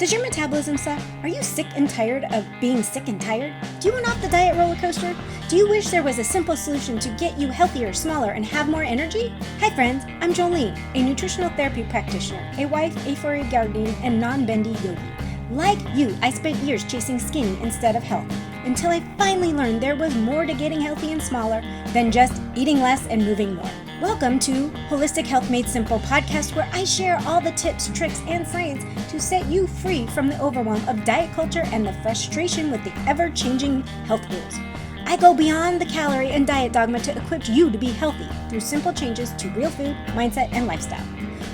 Does your metabolism suck? Are you sick and tired of being sick and tired? Do you want off the diet roller coaster? Do you wish there was a simple solution to get you healthier, smaller, and have more energy? Hi friends, I'm Jolene, a nutritional therapy practitioner, a wife, a furry guardian, and non-bendy yogi. Like you, I spent years chasing skinny instead of health, until I finally learned there was more to getting healthy and smaller than just eating less and moving more. Welcome to Holistic Health Made Simple podcast, where I share all the tips, tricks, and science to set you free from the overwhelm of diet culture and the frustration with the ever-changing health rules. I go beyond the calorie and diet dogma to equip you to be healthy through simple changes to real food, mindset, and lifestyle.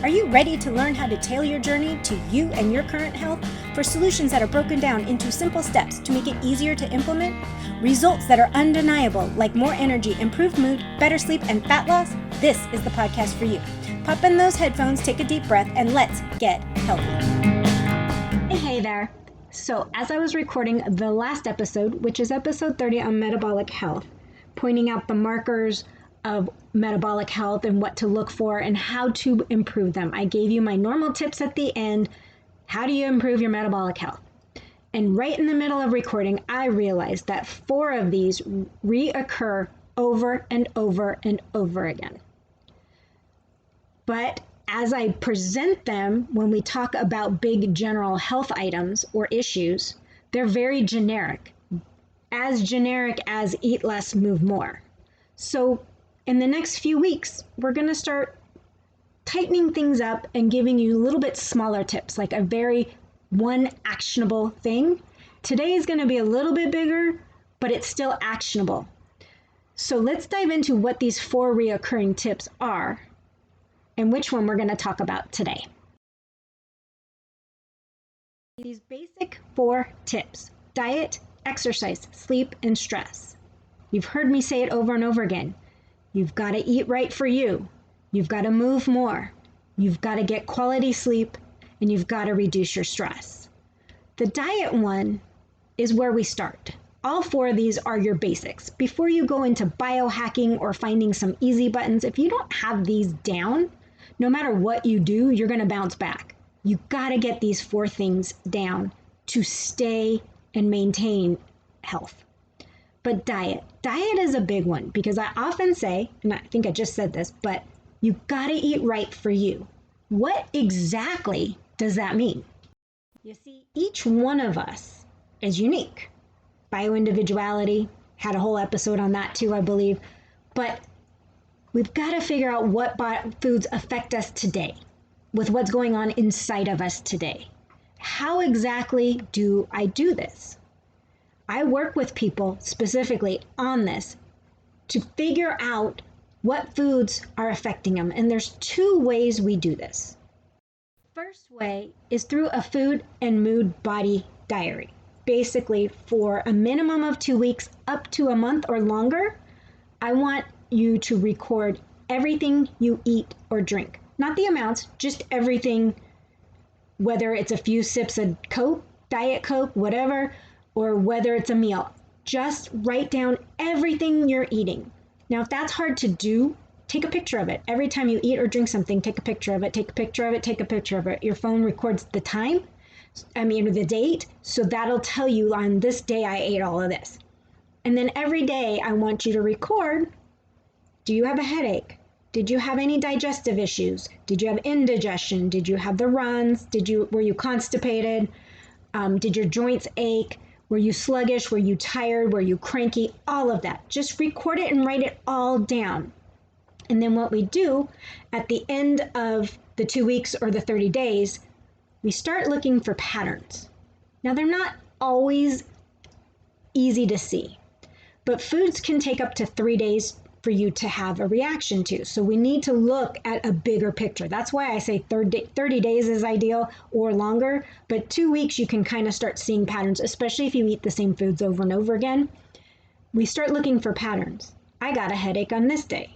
Are you ready to learn how to tailor your journey to you and your current health for solutions that are broken down into simple steps to make it easier to implement? Results that are undeniable, like more energy, improved mood, better sleep, and fat loss? This is the podcast for you. Pop in those headphones, take a deep breath, and let's get healthy. Hey there. So as I was recording the last episode, which is episode 30 on metabolic health, pointing out the markers of metabolic health and what to look for and how to improve them, I gave you my normal tips at the end. How do you improve your metabolic health? And right in the middle of recording, I realized that 4 of these reoccur over and over and over again. But as I present them, when we talk about big general health items or issues, they're very generic as eat less, move more. So in the next few weeks, we're going to start tightening things up and giving you a little bit smaller tips, like a very one actionable thing. Today is going to be a little bit bigger, but it's still actionable. So let's dive into what these 4 reoccurring tips are and which one we're going to talk about today. These basic 4 tips: diet, exercise, sleep, and stress. You've heard me say it over and over again. You've got to eat right for you. You've got to move more. You've got to get quality sleep, and you've got to reduce your stress. The diet one is where we start. All 4 of these are your basics. Before you go into biohacking or finding some easy buttons, if you don't have these down, no matter what you do, you're going to bounce back. You got to get these 4 things down to stay and maintain health. But diet is a big one, because I often say, and I think I just said this, but you got to eat right for you. What exactly does that mean? You see, each one of us is unique. Bio-individuality, had a whole episode on that too, I believe. But we've got to figure out what foods affect us today, with what's going on inside of us today. How exactly do I do this? I work with people specifically on this to figure out what foods are affecting them. And there's 2 ways we do this. First way is through a food and mood body diary. Basically, for a minimum of 2 weeks, up to a month or longer, I want you to record everything you eat or drink. Not the amounts, just everything, whether it's a few sips of Coke, Diet Coke, whatever, or whether it's a meal. Just write down everything you're eating. Now, if that's hard to do, take a picture of it. Every time you eat or drink something, take a picture of it, take a picture of it, take a picture of it. Your phone records the date, so that'll tell you on this day I ate all of this. And then every day I want you to record, do you have a headache? Did you have any digestive issues? Did you have indigestion? Did you have the runs? Were you constipated? Did your joints ache? Were you sluggish? Were you tired? Were you cranky? All of that. Just record it and write it all down. And then what we do at the end of the 2 weeks or the 30 days, we start looking for patterns. Now, they're not always easy to see, but foods can take up to 3 days for you to have a reaction to. So we need to look at a bigger picture. That's why I say 30 days is ideal or longer, but 2 weeks you can kind of start seeing patterns, especially if you eat the same foods over and over again. We start looking for patterns. I got a headache on this day.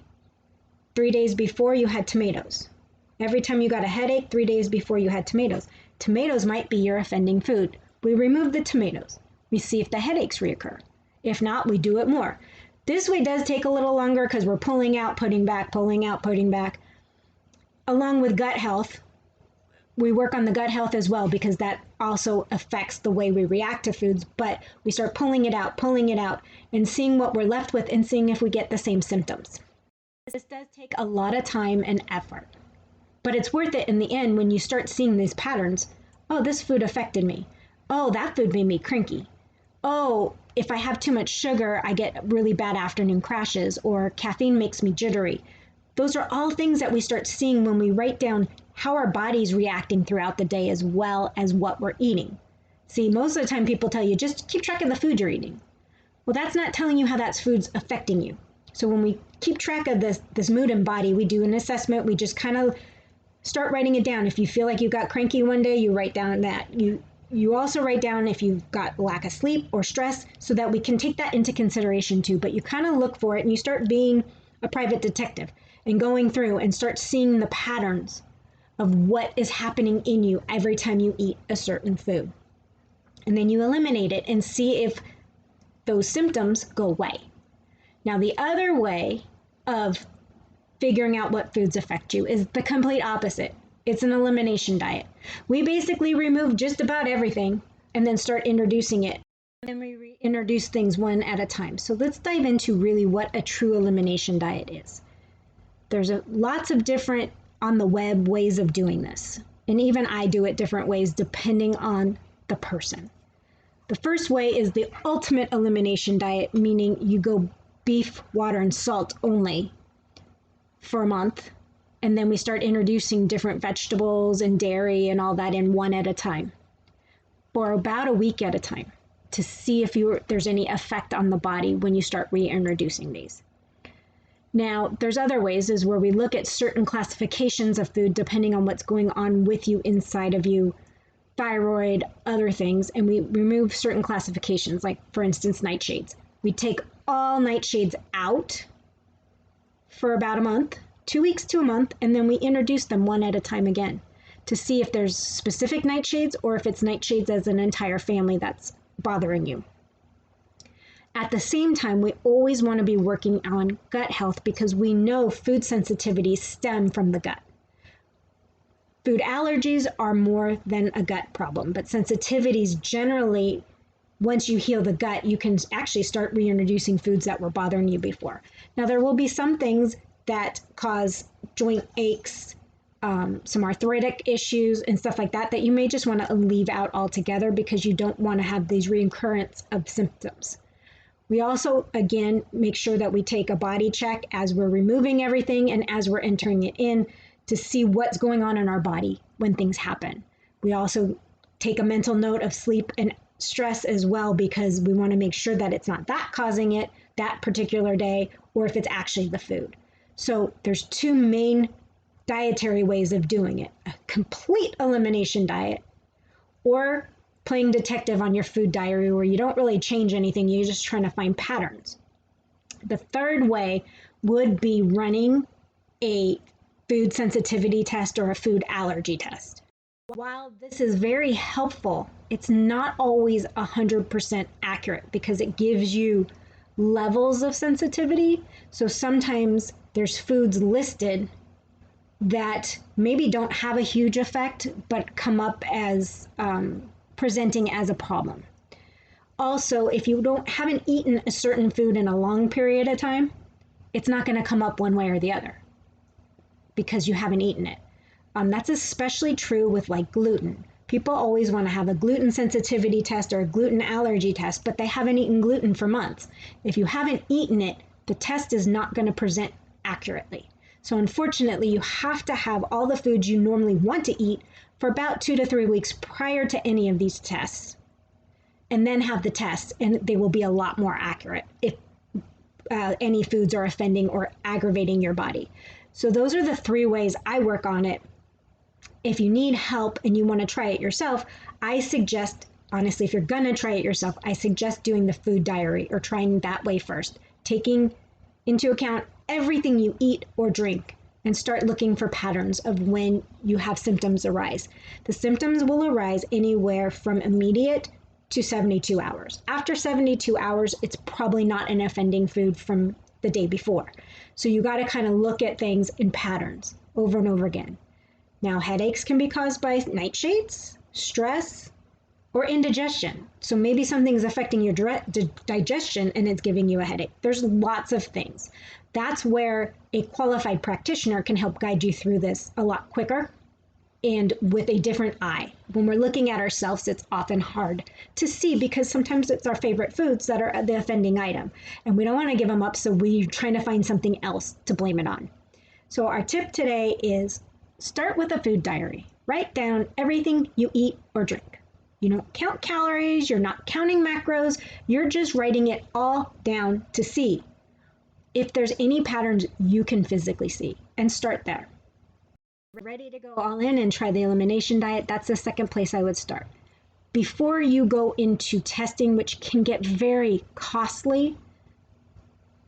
3 days before you had tomatoes. Every time you got a headache, 3 days before you had tomatoes. Tomatoes might be your offending food. We remove the tomatoes. We see if the headaches reoccur. If not, we do it more. This way does take a little longer because we're pulling out, putting back, pulling out, putting back. Along with gut health, we work on the gut health as well, because that also affects the way we react to foods. But we start pulling it out, and seeing what we're left with and seeing if we get the same symptoms. This does take a lot of time and effort, but it's worth it in the end when you start seeing these patterns. Oh, this food affected me. Oh, that food made me cranky. Oh, if I have too much sugar, I get really bad afternoon crashes, or caffeine makes me jittery. Those are all things that we start seeing when we write down how our body's reacting throughout the day as well as what we're eating. See, most of the time people tell you, just keep track of the food you're eating. Well, that's not telling you how that food's affecting you. So when we keep track of this mood and body, we do an assessment. We just kind of start writing it down. If you feel like you got cranky one day, you write down that. You also write down if you've got lack of sleep or stress, so that we can take that into consideration too. But you kind of look for it and you start being a private detective and going through and start seeing the patterns of what is happening in you every time you eat a certain food. And then you eliminate it and see if those symptoms go away. Now, the other way of figuring out what foods affect you is the complete opposite. It's an elimination diet. We basically remove just about everything and then start introducing it. And then we reintroduce things one at a time. So let's dive into really what a true elimination diet is. There's lots of different on the web ways of doing this. And even I do it different ways depending on the person. The first way is the ultimate elimination diet, meaning you go beef, water, and salt only for a month. And then we start introducing different vegetables and dairy and all that in one at a time for about a week at a time to see if there's any effect on the body when you start reintroducing these. Now, there's other ways is where we look at certain classifications of food depending on what's going on with you inside of you, thyroid, other things, and we remove certain classifications, like for instance, nightshades. We take all nightshades out for about a month, 2 weeks to a month, and then we introduce them one at a time again to see if there's specific nightshades or if it's nightshades as an entire family that's bothering you. At the same time, we always want to be working on gut health because we know food sensitivities stem from the gut. Food allergies are more than a gut problem, but sensitivities generally, once you heal the gut, you can actually start reintroducing foods that were bothering you before. Now, there will be some things that cause joint aches, some arthritic issues and stuff like that you may just want to leave out altogether because you don't want to have these reoccurrence of symptoms. We also, again, make sure that we take a body check as we're removing everything and as we're entering it in to see what's going on in our body when things happen. We also take a mental note of sleep and stress as well because we want to make sure that it's not that causing it that particular day or if it's actually the food. So there's two main dietary ways of doing it: a complete elimination diet or playing detective on your food diary where you don't really change anything, you're just trying to find patterns. The third way would be running a food sensitivity test or a food allergy test. While this is very helpful, it's not always 100% accurate because it gives you levels of sensitivity. So sometimes there's foods listed that maybe don't have a huge effect, but come up as presenting as a problem. Also, if you haven't eaten a certain food in a long period of time, it's not going to come up one way or the other because you haven't eaten it. That's especially true with like gluten. People always want to have a gluten sensitivity test or a gluten allergy test, but they haven't eaten gluten for months. If you haven't eaten it, the test is not going to present accurately. So unfortunately, you have to have all the foods you normally want to eat for about 2 to 3 weeks prior to any of these tests, and then have the test, and they will be a lot more accurate if any foods are offending or aggravating your body. So those are the 3 ways I work on it. If you need help and you want to try it yourself, I suggest, honestly, if you're going to try it yourself, I suggest doing the food diary or trying that way first, taking into account everything you eat or drink and start looking for patterns of when you have symptoms arise. The symptoms will arise anywhere from immediate to 72 hours. After 72 hours, it's probably not an offending food from the day before. So you got to kind of look at things in patterns over and over again. Now, headaches can be caused by nightshades, stress, or indigestion. So maybe something's affecting your digestion and it's giving you a headache. There's lots of things. That's where a qualified practitioner can help guide you through this a lot quicker and with a different eye. When we're looking at ourselves, it's often hard to see because sometimes it's our favorite foods that are the offending item. And we don't want to give them up, so we're trying to find something else to blame it on. So our tip today is start with a food diary. Write down everything you eat or drink. You don't count calories, you're not counting macros, you're just writing it all down to see if there's any patterns you can physically see, and start there. Ready to go all in and try the elimination diet? That's the second place I would start. Before you go into testing, which can get very costly,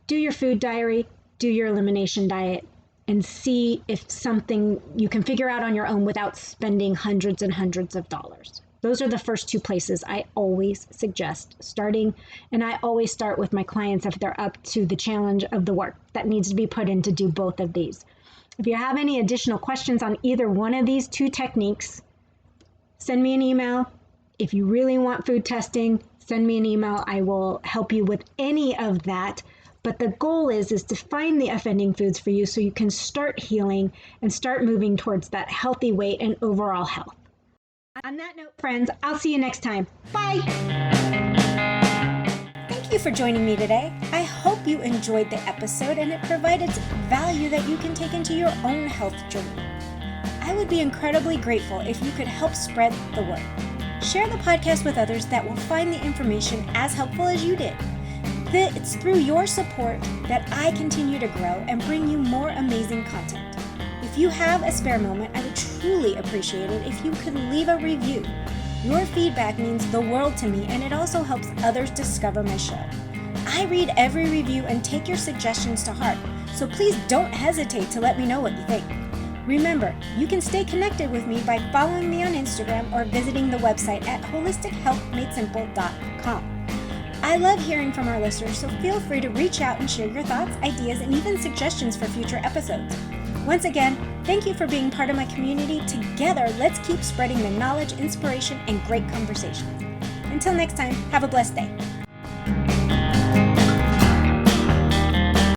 do your food diary, do your elimination diet, and see if something you can figure out on your own without spending hundreds and hundreds of dollars. Those are the first two places I always suggest starting, and I always start with my clients if they're up to the challenge of the work that needs to be put in to do both of these. If you have any additional questions on either one of these two techniques, send me an email. If you really want food testing, send me an email. I will help you with any of that. But the goal is to find the offending foods for you so you can start healing and start moving towards that healthy weight and overall health. On that note, friends, I'll see you next time. Bye. Thank you for joining me today. I hope you enjoyed the episode and it provided value that you can take into your own health journey. I would be incredibly grateful if you could help spread the word. Share the podcast with others that will find the information as helpful as you did. It's through your support that I continue to grow and bring you more amazing content. If you have a spare moment, I would truly appreciate it if you could leave a review. Your feedback means the world to me, and it also helps others discover my show. I read every review and take your suggestions to heart, so please don't hesitate to let me know what you think. Remember, you can stay connected with me by following me on Instagram or visiting the website at holistichealthmadesimple.com. I love hearing from our listeners, so feel free to reach out and share your thoughts, ideas, and even suggestions for future episodes. Once again, thank you for being part of my community. Together, let's keep spreading the knowledge, inspiration, and great conversations. Until next time, have a blessed day.